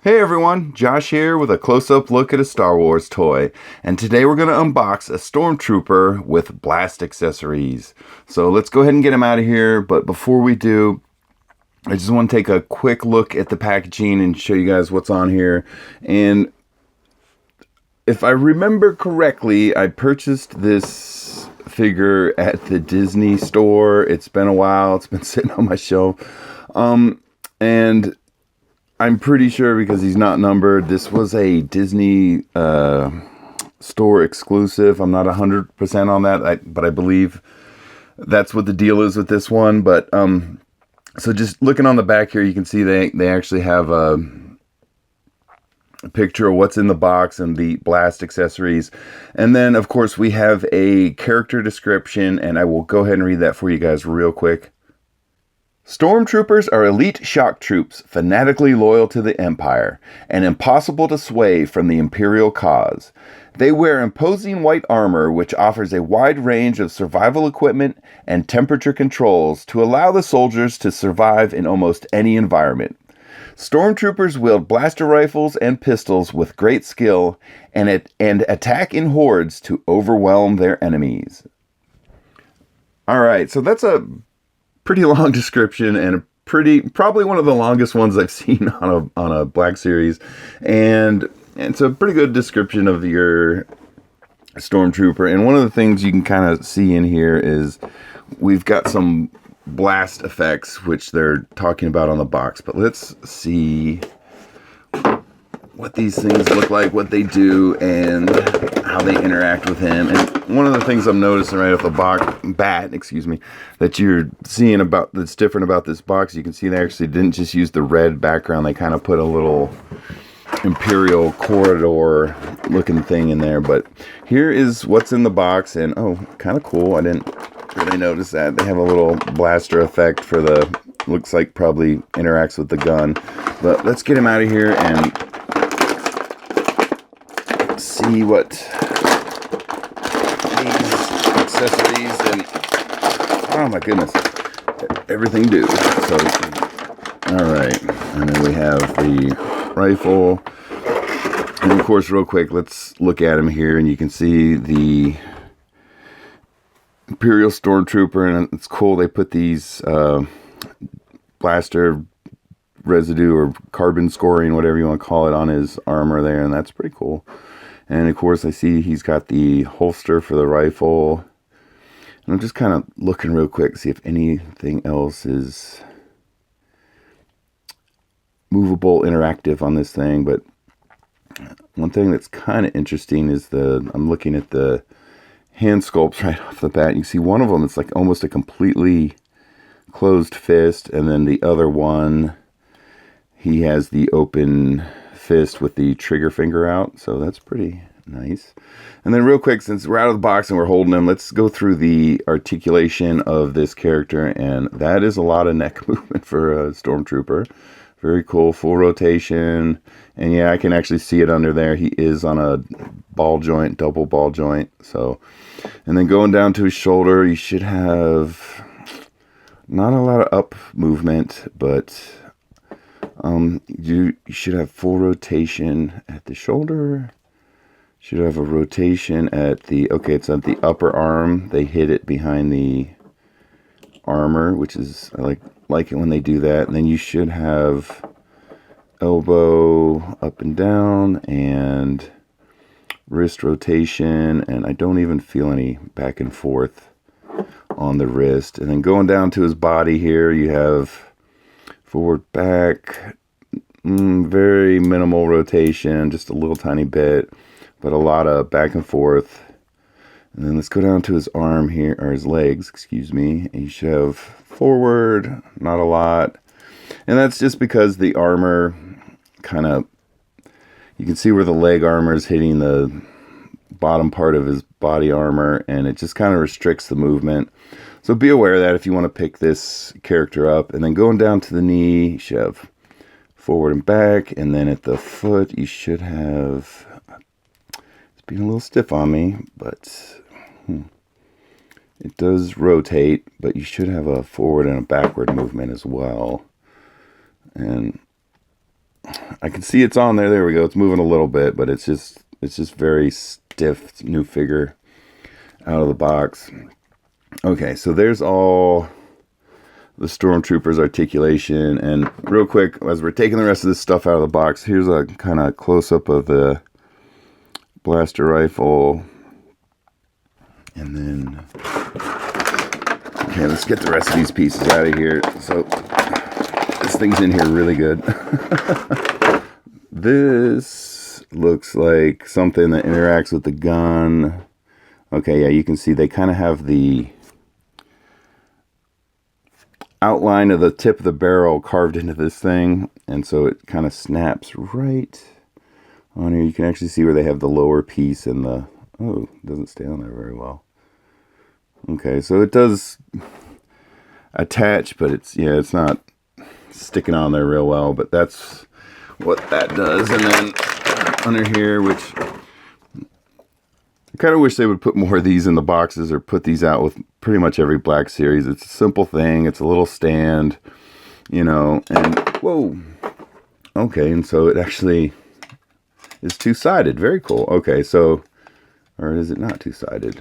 Hey everyone, Josh here with a close-up look at a Star Wars toy, and today we're going to unbox a Stormtrooper with blast accessories. So let's go ahead and get him out of here, but before we do, I just want to take a quick look at the packaging and show you guys what's on here. And if I remember correctly, I purchased this figure at the Disney store. It's been a while, it's been sitting on my shelf. And I'm pretty sure because he's not numbered. This was a Disney store exclusive. I'm not 100% on that, but I believe that's what the deal is with this one. But so just looking on the back here, you can see they actually have a picture of what's in the box and the blast accessories. And then, of course, we have a character description, and I will go ahead and read that for you guys real quick. Stormtroopers are elite shock troops, fanatically loyal to the Empire, and impossible to sway from the Imperial cause. They wear imposing white armor, which offers a wide range of survival equipment and temperature controls to allow the soldiers to survive in almost any environment. Stormtroopers wield blaster rifles and pistols with great skill and attack in hordes to overwhelm their enemies. Alright, so that's a pretty long description and probably one of the longest ones I've seen on a Black Series, and it's a pretty good description of your Stormtrooper. And one of the things you can kind of see in here is we've got some blast effects which they're talking about on the box, but let's see what these things look like, what they do, and how they interact with him. And one of the things I'm noticing right off the bat, that you're seeing that's different about this box, you can see they actually didn't just use the red background. They kind of put a little Imperial corridor looking thing in there. But here is what's in the box, and oh, kind of cool. I didn't really notice that. They have a little blaster effect for looks like probably interacts with the gun. But let's get him out of here and see what these accessories and oh my goodness, everything do. So alright, and then we have the rifle, and of course real quick let's look at him here, and you can see the Imperial Stormtrooper, and it's cool they put these blaster residue or carbon scoring, whatever you want to call it, on his armor there, and that's pretty cool. And of course I see he's got the holster for the rifle. And I'm just kind of looking real quick, see if anything else is movable, interactive on this thing. But one thing that's kind of interesting is I'm looking at the hand sculpts right off the bat. You see one of them, it's like almost a completely closed fist. And then the other one, he has the open fist with the trigger finger out, so that's pretty nice. And then real quick, since we're out of the box and we're holding him, let's go through the articulation of this character, and that is a lot of neck movement for a Stormtrooper. Very cool, full rotation, and yeah, I can actually see it under there. He is on a ball joint, double ball joint. So, and then going down to his shoulder, you should have not a lot of up movement, but you should have full rotation at the shoulder. Should have a rotation at it's at the upper arm. They hit it behind the armor, which is, I like it when they do that. And then you should have elbow up and down and wrist rotation, and I don't even feel any back and forth on the wrist. And then going down to his body here, you have forward, back, very minimal rotation, just a little tiny bit, but a lot of back and forth. And then let's go down to his arm here, or his legs, excuse me. And you should have forward, not a lot. And that's just because the armor kind of, you can see where the leg armor is hitting the bottom part of his body armor, and it just kind of restricts the movement. So be aware of that if you want to pick this character up. And then going down to the knee, you should have forward and back. And then at the foot, you should have, it's being a little stiff on me, but it does rotate, but you should have a forward and a backward movement as well. And I can see it's on there. There we go. It's moving a little bit, but it's just very stiff new figure out of the box. Okay, so there's all the Stormtrooper's articulation, and real quick, as we're taking the rest of this stuff out of the box, here's a kind of close-up of the blaster rifle, and then, okay, let's get the rest of these pieces out of here. So, this thing's in here really good. This looks like something that interacts with the gun. Okay, yeah, you can see they kind of have the outline of the tip of the barrel carved into this thing, and so it kind of snaps right on here. You can actually see where they have the lower piece and the, oh, it doesn't stay on there very well. Okay, so it does attach, but it's, yeah, it's not sticking on there real well, but that's what that does. And then under here, which I kind of wish they would put more of these in the boxes, or put these out with pretty much every Black Series. It's a simple thing. It's a little stand, you know, and whoa. Okay, and so it actually is two-sided. Very cool. Okay, so, or is it not two-sided?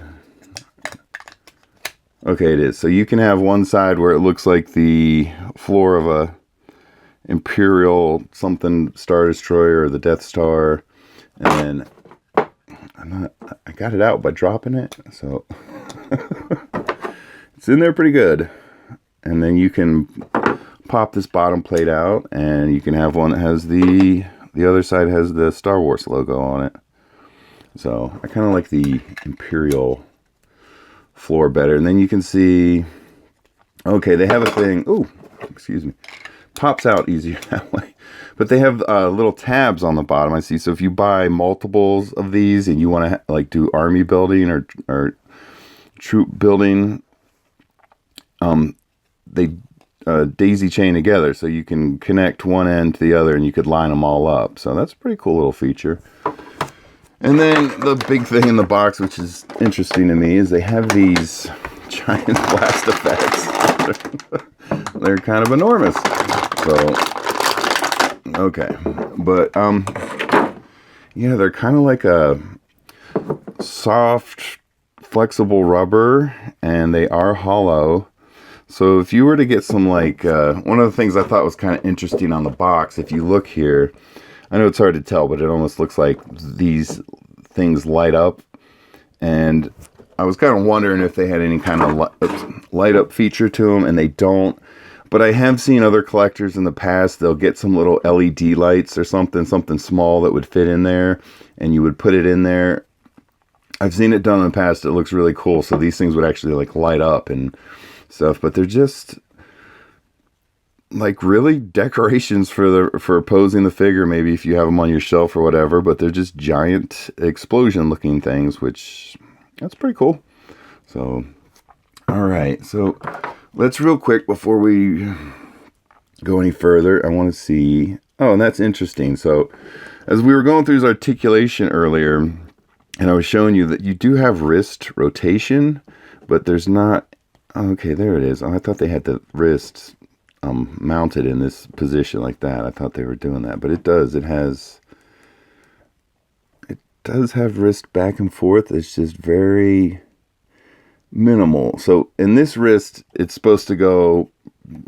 Okay, it is. So you can have one side where it looks like the floor of a Imperial something Star Destroyer or the Death Star, and then I got it out by dropping it, so it's in there pretty good. And then you can pop this bottom plate out, and you can have one that has the other side has the Star Wars logo on it. So I kind of like the Imperial floor better. And then you can see, okay, they have a thing, oh, excuse me, pops out easier that way. But they have little tabs on the bottom, I see. So if you buy multiples of these and you want to like do army building or troop building, they daisy chain together, so you can connect one end to the other and you could line them all up. So that's a pretty cool little feature. And then the big thing in the box, which is interesting to me, is they have these giant blast effects. They're kind of enormous. So, okay. But, yeah, they're kind of like a soft, flexible rubber, and they are hollow. So if you were to get some, like, one of the things I thought was kind of interesting on the box, if you look here, I know it's hard to tell, but it almost looks like these things light up. And I was kind of wondering if they had any kind of light up feature to them, and they don't. But I have seen other collectors in the past, they'll get some little LED lights or something small that would fit in there, and you would put it in there. I've seen it done in the past. It looks really cool. So these things would actually like light up and stuff, but they're just like really decorations for posing the figure, maybe if you have them on your shelf or whatever, but they're just giant explosion looking things, which that's pretty cool. So, all right, so let's real quick before we go any further, I want to see, oh, and that's interesting. So as we were going through his articulation earlier, and I was showing you that you do have wrist rotation, but there's not, okay, there it is. Oh, I thought they had the wrists mounted in this position like that. I thought they were doing that, but it does. It does have wrist back and forth. It's just very minimal. So in this wrist, it's supposed to go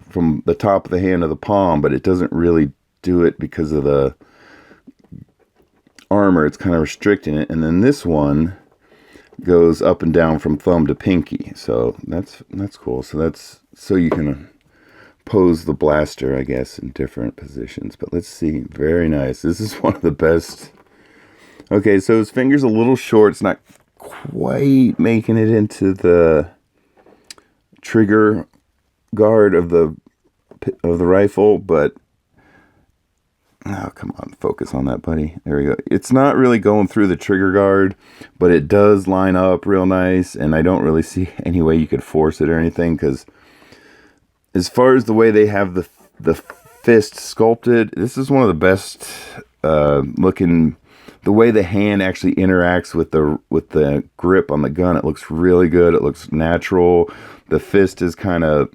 from the top of the hand to the palm, but it doesn't really do it because of the armor. It's kind of restricting it. And then this one goes up and down from thumb to pinky. So that's cool. So that's so you can pose the blaster, I guess, in different positions. But let's see. Very nice. This is one of the best. Okay, so his finger's a little short. It's not quite making it into the trigger guard of the rifle, but oh, come on, focus on that, buddy. There we go. It's not really going through the trigger guard, but it does line up real nice, and I don't really see any way you could force it or anything, because as far as the way they have the fist sculpted, this is one of the best looking. The way the hand actually interacts with the grip on the gun, it looks really good. It looks natural. The fist is kind of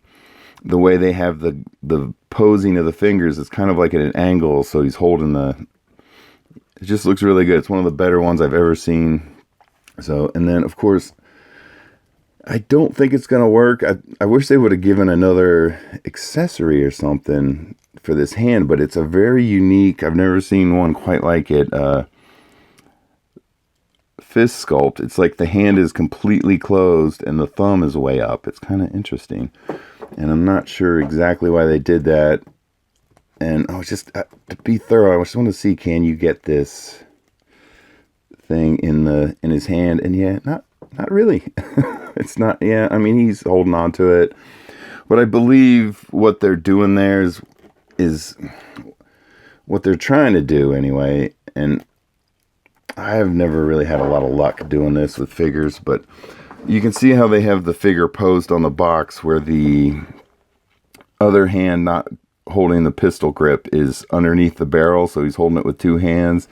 the way they have the posing of the fingers, it's kind of like at an angle, so he's holding it just looks really good. It's one of the better ones I've ever seen. So, and then of course, I don't think it's going to work. I wish they would have given another accessory or something for this hand, but it's a very unique, I've never seen one quite like it, fist sculpt. It's like the hand is completely closed and the thumb is way up. It's kind of interesting. And I'm not sure exactly why they did that. And just to be thorough, I just want to see, can you get this thing in his hand? And yeah, not really. It's not, yeah, I mean, he's holding on to it. But I believe what they're doing there is what they're trying to do anyway. And I've never really had a lot of luck doing this with figures, but you can see how they have the figure posed on the box where the other hand not holding the pistol grip is underneath the barrel, so he's holding it with two hands.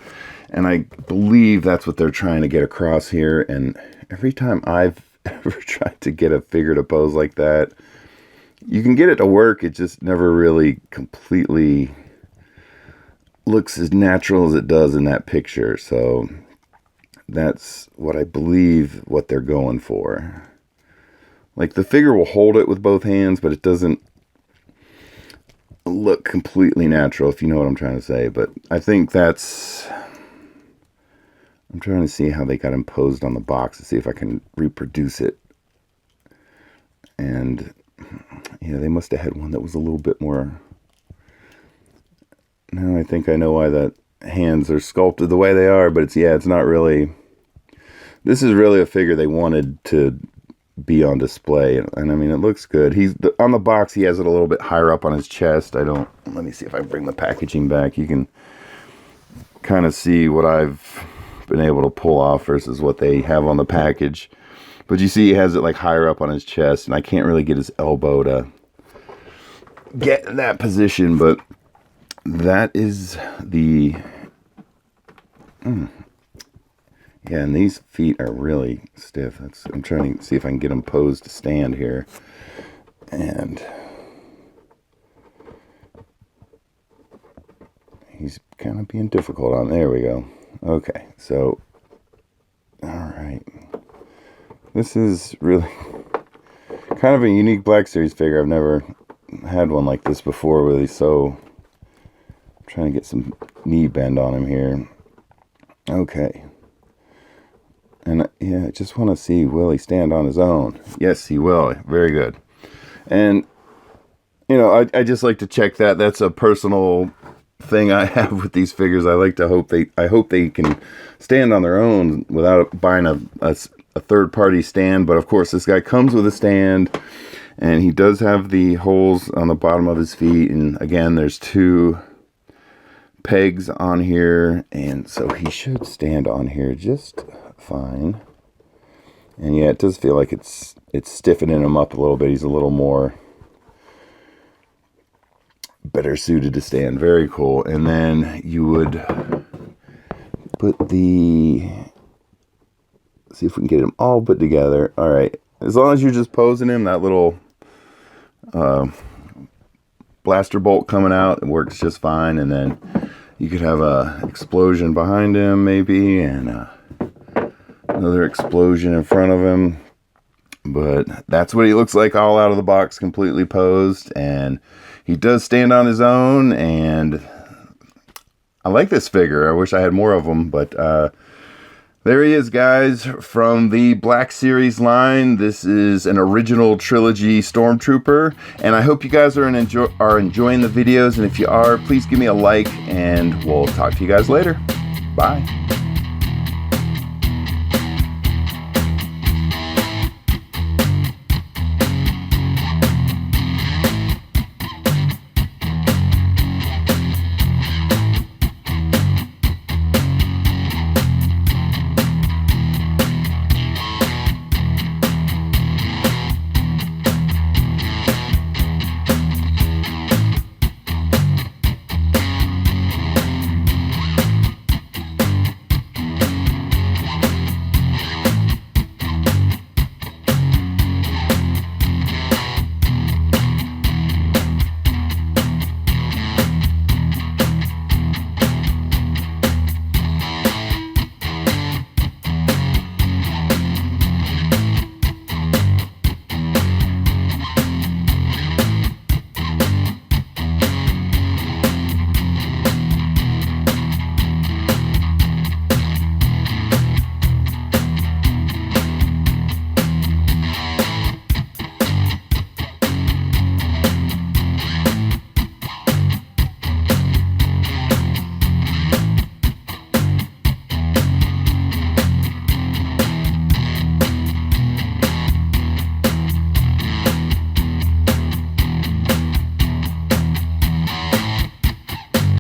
And I believe that's what they're trying to get across here. And every time I've ever tried to get a figure to pose like that, you can get it to work, it just never really completely looks as natural as it does in that picture. So that's what I believe what they're going for. Like, the figure will hold it with both hands, but it doesn't look completely natural, if you know what I'm trying to say. But I think that's, I'm trying to see how they got imposed on the box to see if I can reproduce it. And yeah, they must have had one that was a little bit more. Now I think I know why the hands are sculpted the way they are, but it's not really. This is really a figure they wanted to be on display, and I mean, it looks good. On the box, he has it a little bit higher up on his chest. Let me see if I bring the packaging back. You can kind of see what I've been able to pull off versus what they have on the package. But you see he has it like higher up on his chest, and I can't really get his elbow to get in that position, but that is the... Yeah, and these feet are really stiff. I'm trying to see if I can get them posed to stand here. And he's kind of being difficult on. There we go. Okay, so, all right. This is really kind of a unique Black Series figure. I've never had one like this before, where he's so... I'm trying to get some knee bend on him here. Okay. And yeah, I just want to see, will he stand on his own? Yes, he will. Very good. And, you know, I just like to check that. That's a personal thing I have with these figures. I hope they can stand on their own without buying a third-party stand. But, of course, this guy comes with a stand, and he does have the holes on the bottom of his feet. And, again, there's two pegs on here, and so he should stand on here just fine. And yeah, it does feel like it's stiffening him up a little bit. He's a little more better suited to stand. Very cool. And then you would put see if we can get them all put together. All right, as long as you're just posing him, that little blaster bolt coming out, it works just fine. And then you could have a explosion behind him maybe, and another explosion in front of him. But that's what he looks like all out of the box, completely posed. And he does stand on his own, and I like this figure. I wish I had more of them, but there he is, guys, from the Black Series line. This is an original trilogy Stormtrooper, and I hope you guys are enjoying the videos. And if you are, please give me a like, and we'll talk to you guys later. Bye.